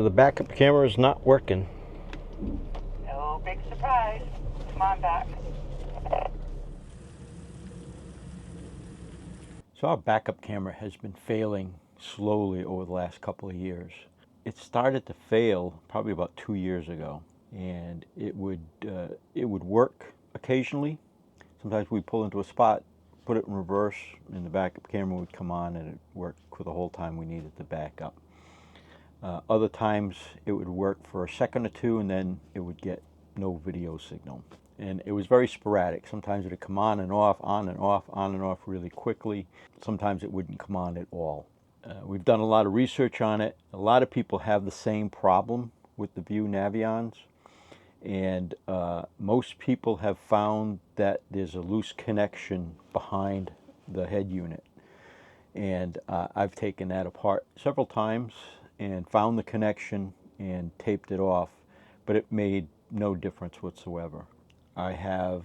The backup camera is not working. No big surprise. Come on back. So our backup camera has been failing slowly over the last couple of years. It started to fail probably about 2 years ago, and it would work occasionally. Sometimes we pull into a spot, put it in reverse, and the backup camera would come on, and it worked for the whole time we needed to back up. Other times it would work for a second or two, and then it would get no video signal. And it was very sporadic. Sometimes it would come on and off, on and off, on and off really quickly. Sometimes it wouldn't come on at all. We've done a lot of research on it. A lot of people have the same problem with the View Navions. And most people have found that there's a loose connection behind the head unit. And I've taken that apart several times and found the connection and taped it off, but it made no difference whatsoever. I have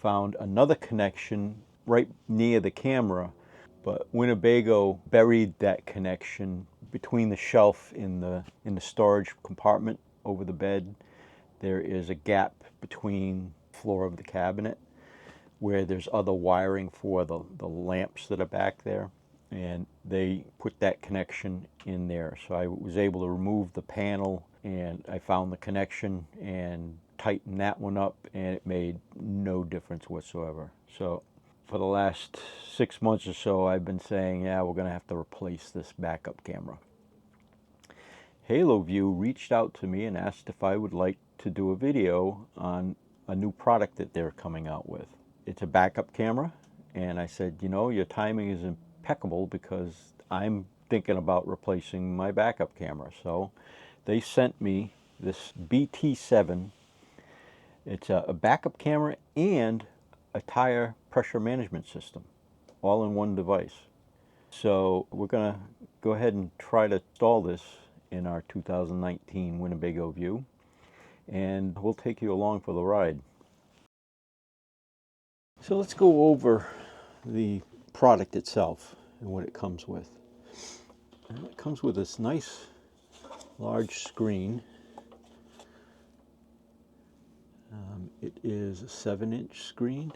found another connection right near the camera, but Winnebago buried that connection between the shelf in the storage compartment over the bed. There is a gap between the floor of the cabinet where there's other wiring for the lamps that are back there, and they put that connection in there. So I was able to remove the panel, and I found the connection and tightened that one up, and it made no difference whatsoever. So for the last 6 months or so, I've been saying, yeah, we're gonna have to replace this backup camera. Haloview reached out to me and asked if I would like to do a video on a new product that they're coming out with. It's a backup camera, and I said, you know, your timing is impeccable because I'm thinking about replacing my backup camera. So they sent me this BT7. It's a backup camera and a tire pressure management system, all in one device. So we're going to go ahead and try to install this in our 2019 Winnebago View, and we'll take you along for the ride. So let's go over the product itself and what it comes with. And it comes with this nice large screen. It is a 7-inch screen,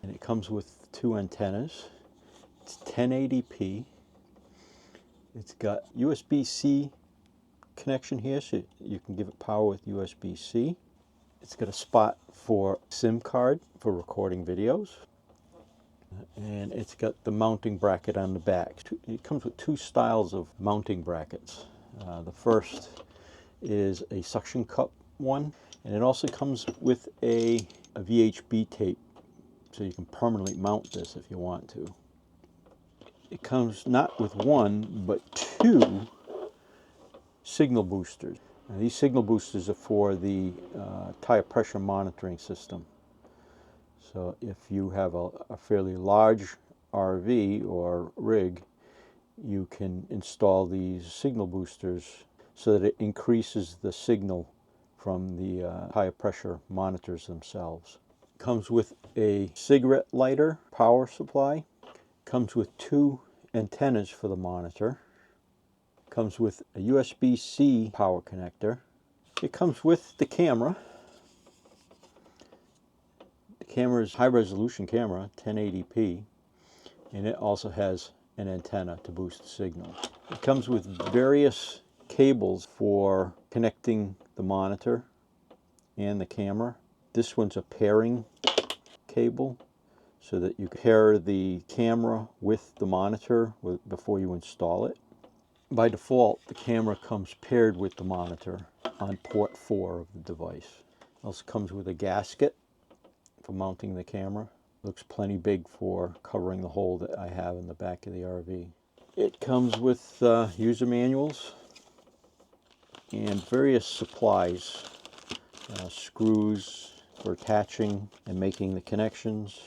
and it comes with 2 antennas. It's 1080p. It's got USB-C connection here, so you can give it power with USB-C. It's got a spot for SIM card for recording videos. And it's got the mounting bracket on the back. It comes with 2 styles of mounting brackets. The first is a suction cup one, and it also comes with a VHB tape, so you can permanently mount this if you want to. It comes not with 1, but 2 signal boosters. Now, these signal boosters are for the tire pressure monitoring system. So if you have a fairly large RV or rig, you can install these signal boosters so that it increases the signal from the tire pressure monitors themselves. Comes with a cigarette lighter power supply. Comes with 2 antennas for the monitor. Comes with a USB-C power connector. It comes with the camera. The camera is high-resolution camera, 1080p, and it also has an antenna to boost the signal. It comes with various cables for connecting the monitor and the camera. This one's a pairing cable, so that you pair the camera with the monitor before you install it. By default, the camera comes paired with the monitor on port 4 of the device. It also comes with a gasket for mounting the camera. Looks plenty big for covering the hole that I have in the back of the RV. It comes with user manuals and various supplies, screws for attaching and making the connections.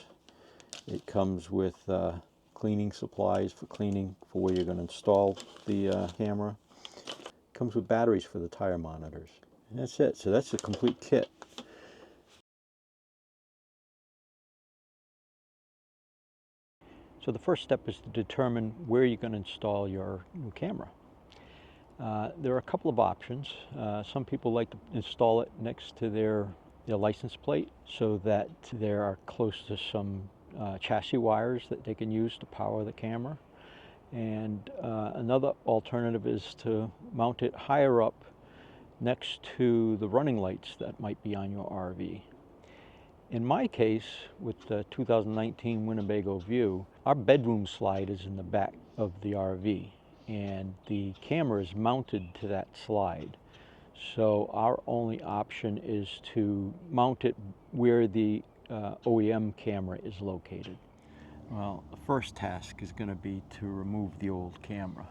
It comes with cleaning supplies for cleaning for where you're going to install the camera. It comes with batteries for the tire monitors. And that's it. So that's a complete kit. So the first step is to determine where you're going to install your new camera. There are a couple of options. Some people like to install it next to their license plate so that they are close to some chassis wires that they can use to power the camera. And another alternative is to mount it higher up next to the running lights that might be on your RV. In my case, with the 2019 Winnebago View, our bedroom slide is in the back of the RV, and the camera is mounted to that slide. So our only option is to mount it where the OEM camera is located. Well, the first task is going to be to remove the old camera.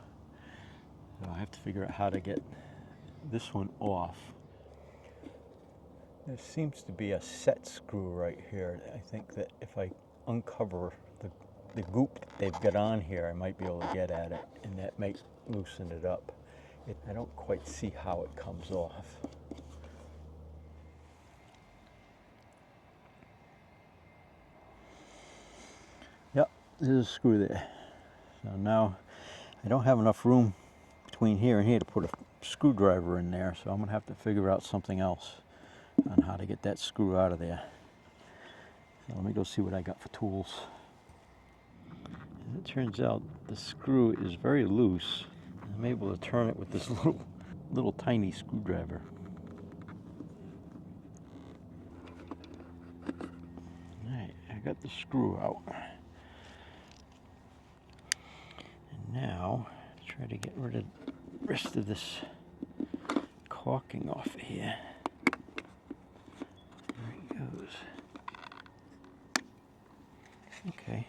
So I have to figure out how to get this one off. There seems to be a set screw right here. I think that if I uncover the goop that they've got on here, I might be able to get at it, and that might loosen it up. I don't quite see how it comes off. Yep, there's a screw there. So now I don't have enough room between here and here to put a screwdriver in there, so I'm going to have to figure out something else on how to get that screw out of there. So let me go see what I got for tools. And it turns out the screw is very loose. I'm able to turn it with this little tiny screwdriver. Alright, I got the screw out. And now, try to get rid of the rest of this caulking off of here. There it goes. Okay.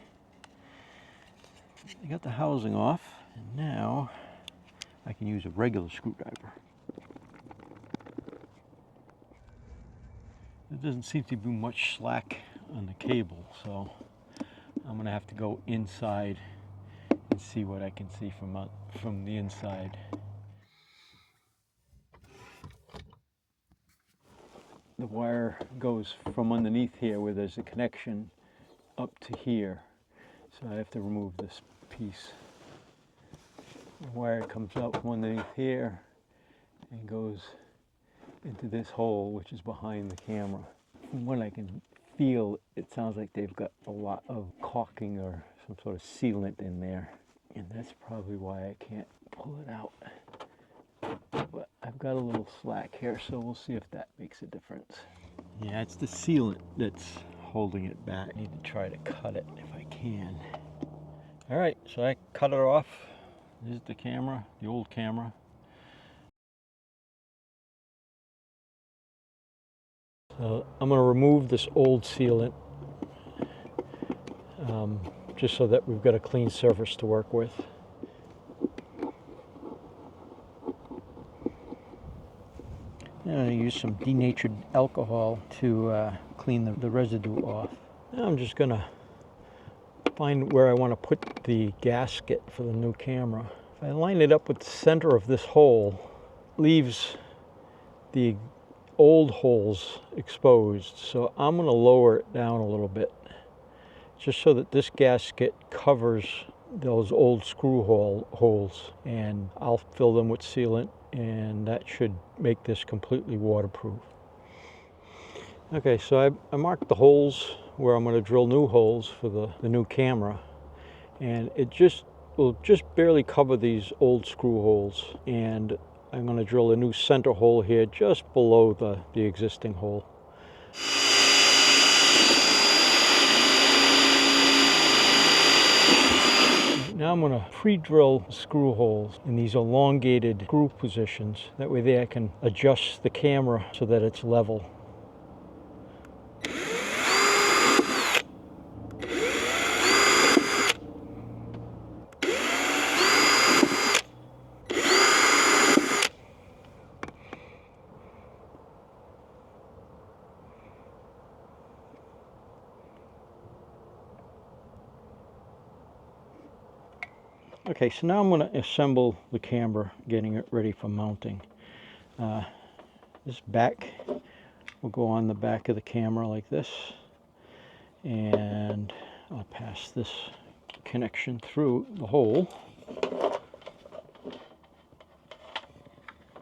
I got the housing off, and now I can use a regular screwdriver. There doesn't seem to be much slack on the cable, so I'm going to have to go inside and see what I can see from the inside. The wire goes from underneath here where there's a connection up to here, so I have to remove this piece. The wire comes out from underneath here and goes into this hole, which is behind the camera. From what I can feel, it sounds like they've got a lot of caulking or some sort of sealant in there, and that's probably why I can't pull it out. But I've got a little slack here, so we'll see if that makes a difference. Yeah, it's the sealant that's holding it back. I need to try to cut it if I can. All right, so I cut it off. This is the camera, the old camera. So I'm going to remove this old sealant just so that we've got a clean surface to work with. I'm going to use some denatured alcohol to clean the residue off. Now I'm just going to find where I want to put the gasket for the new camera. If I line it up with the center of this hole, leaves the old holes exposed, so I'm going to lower it down a little bit just so that this gasket covers those old screw holes, and I'll fill them with sealant, and that should make this completely waterproof. Okay, so I marked the holes where I'm going to drill new holes for the new camera, and it will just barely cover these old screw holes, and I'm going to drill a new center hole here just below the existing hole. Now I'm going to pre-drill screw holes in these elongated screw positions. That way there I can adjust the camera so that it's level. Okay, so now I'm going to assemble the camera, getting it ready for mounting. This back will go on the back of the camera like this, and I'll pass this connection through the hole.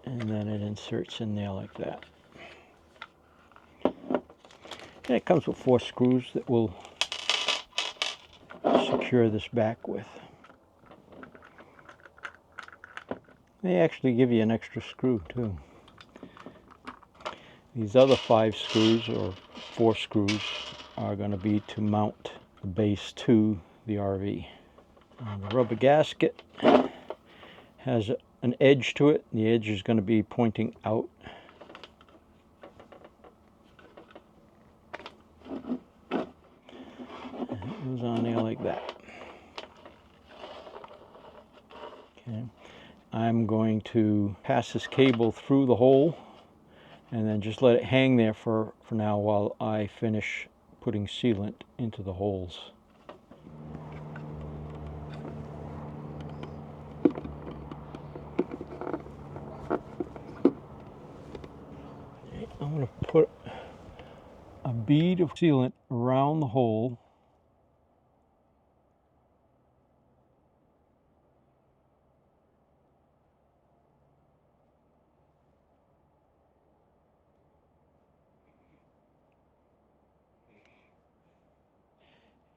and then it inserts in there like that. And it comes with 4 screws that will secure this back with. They actually give you an extra screw too. These other 5 screws, or 4 screws, are going to be to mount the base to the RV. The rubber gasket has an edge to it. The edge is going to be pointing out. And it goes on there like that. Okay. I'm going to pass this cable through the hole and then just let it hang there for now while I finish putting sealant into the holes. I'm going to put a bead of sealant around the hole.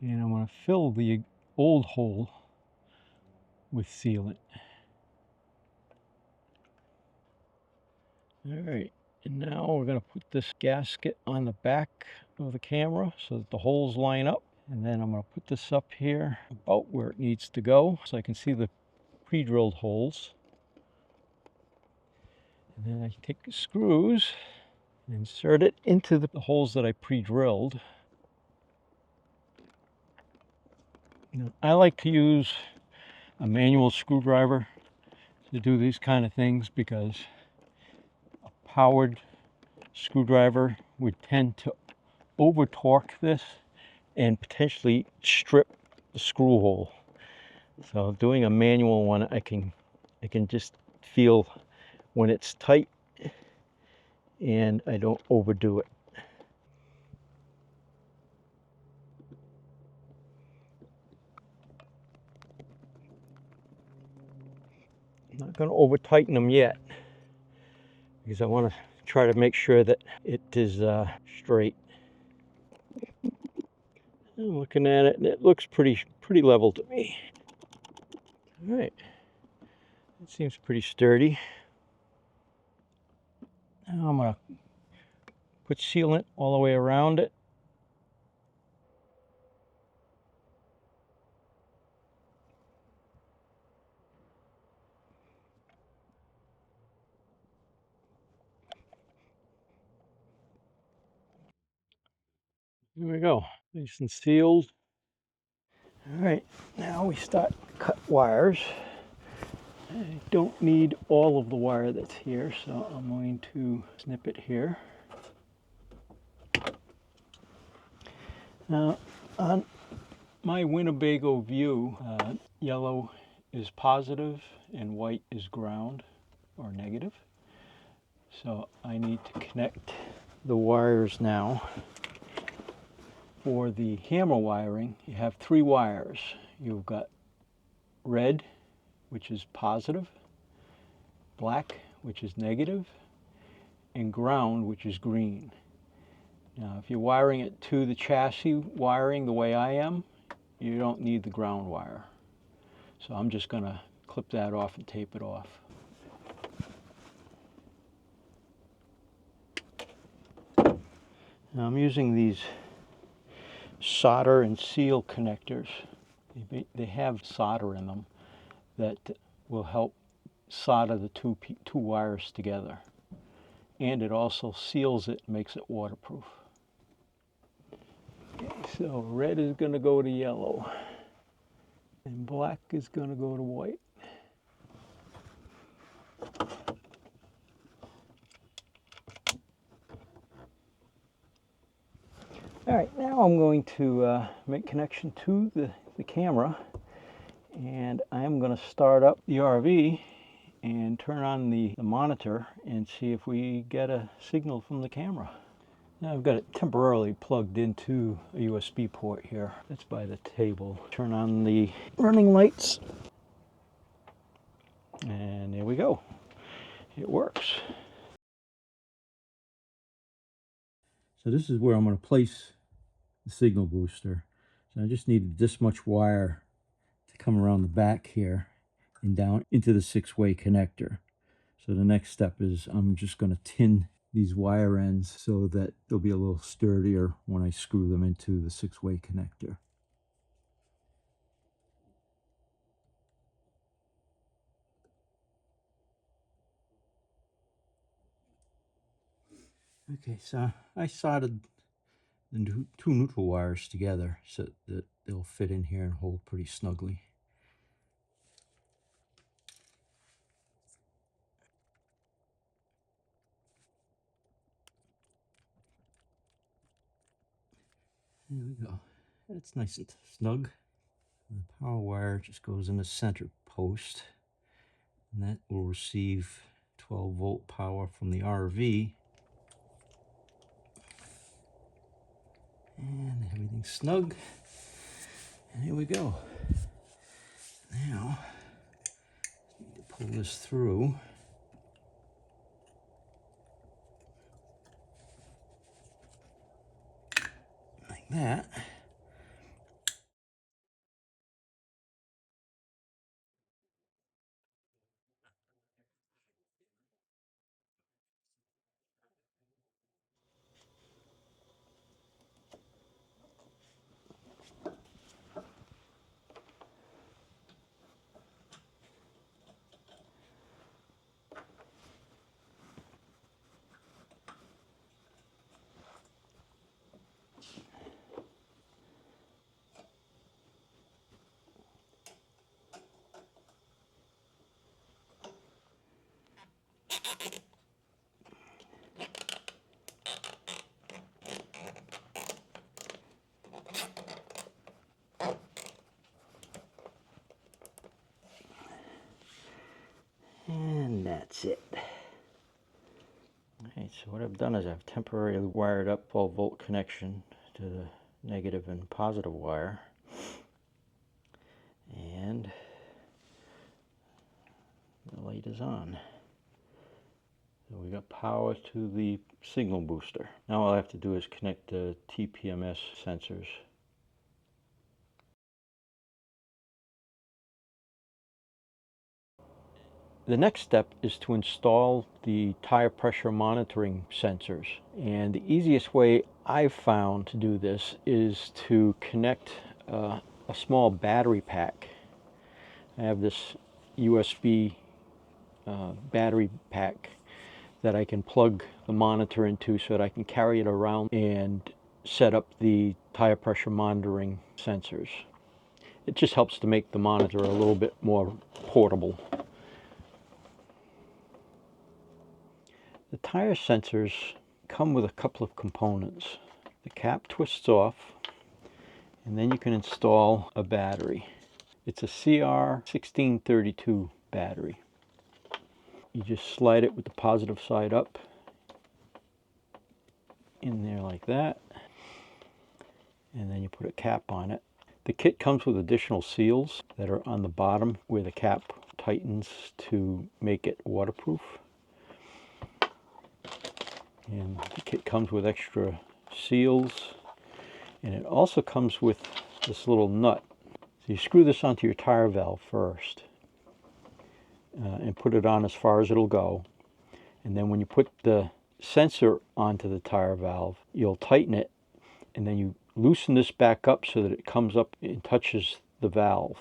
And I'm going to fill the old hole with sealant. All right, and now we're going to put this gasket on the back of the camera so that the holes line up. And then I'm going to put this up here about where it needs to go so I can see the pre-drilled holes. And then I take the screws and insert it into the holes that I pre-drilled. I like to use a manual screwdriver to do these kind of things because a powered screwdriver would tend to over torque this and potentially strip the screw hole. So doing a manual one, I can just feel when it's tight and I don't overdo it. I'm not going to over tighten them yet because I want to try to make sure that it is straight. I'm looking at it and it looks pretty level to me. All right, it seems pretty sturdy. Now I'm going to put sealant all the way around it. Here we go, nice and sealed. All right, now we start to cut wires. I don't need all of the wire that's here, so I'm going to snip it here. Now, on my Winnebago View, yellow is positive and white is ground or negative. So I need to connect the wires now. For the camera wiring, you have 3 wires. You've got red, which is positive, black, which is negative, and ground, which is green. Now, if you're wiring it to the chassis wiring the way I am, you don't need the ground wire. So I'm just going to clip that off and tape it off. Now I'm using these solder and seal connectors. They have solder in them that will help solder the two wires together. And it also seals it, makes it waterproof. Okay, so red is going to go to yellow, and black is going to go to white. All right, now I'm going to make connection to the camera, and I'm going to start up the RV and turn on the monitor and see if we get a signal from the camera. Now I've got it temporarily plugged into a USB port here. That's by the table. Turn on the running lights. And there we go. it works. So this is where I'm going to place the signal booster. So I just needed this much wire to come around the back here and down into the 6-way connector. So the next step is I'm just going to tin these wire ends so that they'll be a little sturdier when I screw them into the 6-way connector. Okay, so I soldered the two neutral wires together so that they'll fit in here and hold pretty snugly. There we go. That's nice and snug. The power wire just goes in the center post, and that will receive 12-volt power from the RV. And everything's snug. And here we go. Now, I need to pull this through. Like that. And that's it. Okay, so what I've done is I've temporarily wired up 12-volt connection to the negative and positive wire. And the light is on. So we got power to the signal booster. Now all I have to do is connect the TPMS sensors. The next step is to install the tire pressure monitoring sensors. And the easiest way I've found to do this is to connect a small battery pack. I have this USB battery pack that I can plug the monitor into so that I can carry it around and set up the tire pressure monitoring sensors. It just helps to make the monitor a little bit more portable. The tire sensors come with a couple of components. The cap twists off, and then you can install a battery. It's a CR1632 battery. You just slide it with the positive side up in there like that, and then you put a cap on it. The kit comes with additional seals that are on the bottom where the cap tightens to make it waterproof. And the kit comes with extra seals, and it also comes with this little nut. So you screw this onto your tire valve first and put it on as far as it'll go. And then when you put the sensor onto the tire valve, you'll tighten it, and then you loosen this back up so that it comes up and touches the valve.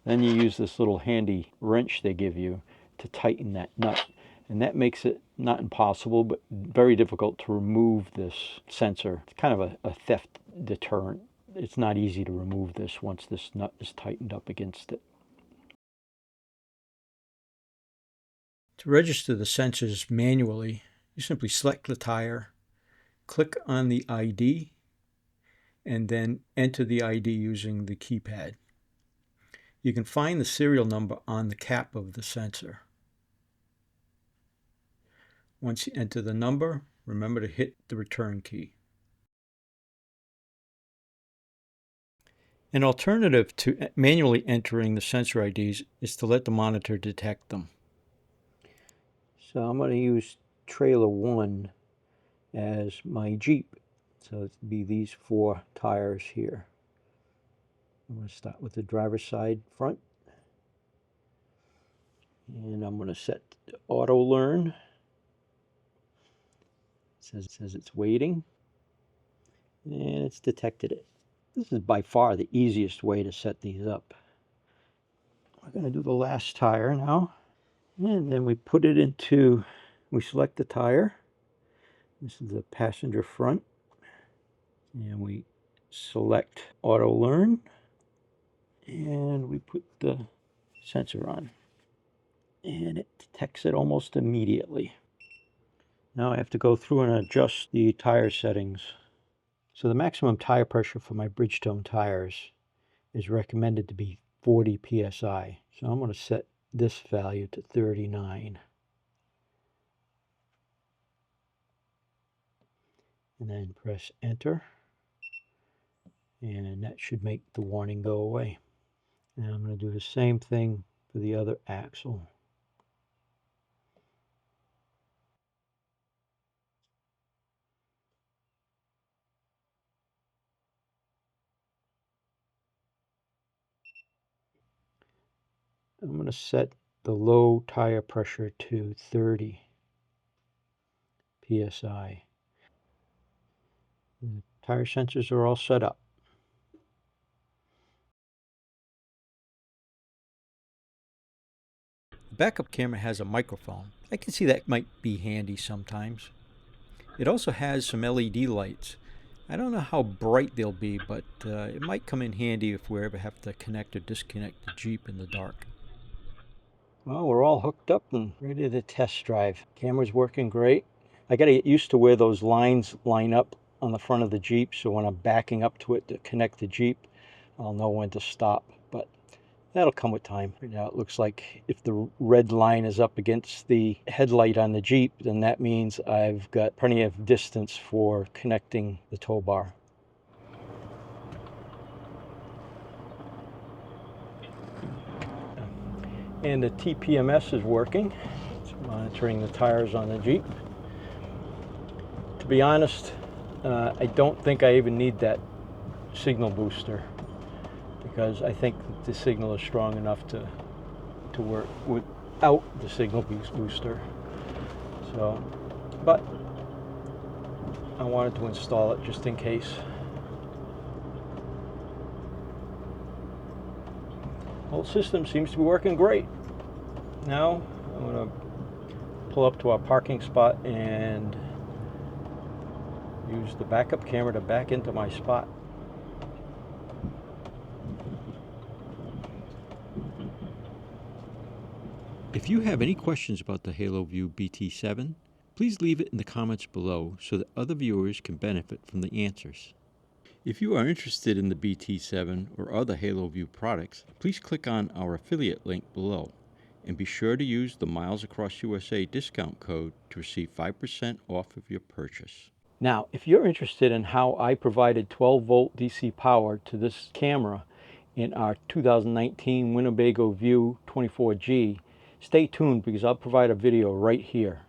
Then you use this little handy wrench they give you to tighten that nut. And that makes it not impossible, but very difficult to remove this sensor. It's kind of a theft deterrent. It's not easy to remove this once this nut is tightened up against it. To register the sensors manually, you simply select the tire, click on the ID, and then enter the ID using the keypad. You can find the serial number on the cap of the sensor. Once you enter the number, remember to hit the return key. An alternative to manually entering the sensor IDs is to let the monitor detect them. So I'm going to use trailer 1 as my Jeep. So it'd be these 4 tires here. I'm going to start with the driver's side front. And I'm going to set auto learn. It says it's waiting. And it's detected it. This is by far the easiest way to set these up. We're going to do the last tire now. And then we put it into, we select the tire. This is the passenger front. And we select auto learn. And we put the sensor on. And it detects it almost immediately. Now I have to go through and adjust the tire settings. So the maximum tire pressure for my Bridgestone tires is recommended to be 40 psi. So I'm going to set this value to 39. And then press enter. And that should make the warning go away. And I'm going to do the same thing for the other axle. I'm going to set the low tire pressure to 30 psi. The tire sensors are all set up. The backup camera has a microphone. I can see that might be handy sometimes. It also has some LED lights. I don't know how bright they'll be, but it might come in handy if we ever have to connect or disconnect the Jeep in the dark. Well, we're all hooked up and ready to test drive. Camera's working great. I got to get used to where those lines line up on the front of the Jeep, so when I'm backing up to it to connect the Jeep, I'll know when to stop. But that'll come with time. Right now it looks like if the red line is up against the headlight on the Jeep, then that means I've got plenty of distance for connecting the tow bar. And the TPMS is working. It's monitoring the tires on the Jeep. To be honest, I don't think I even need that signal booster, because I think the signal is strong enough to work without the signal booster. So, but I wanted to install it just in case. Whole system seems to be working great. Now I'm going to pull up to our parking spot and use the backup camera to back into my spot. If you have any questions about the Haloview BT7, please leave it in the comments below so that other viewers can benefit from the answers. If you are interested in the BT7 or other Haloview products, please click on our affiliate link below and be sure to use the MilesAcrossUSA discount code to receive 5% off of your purchase. Now, if you're interested in how I provided 12-volt DC power to this camera in our 2019 Winnebago View 24G, stay tuned because I'll provide a video right here.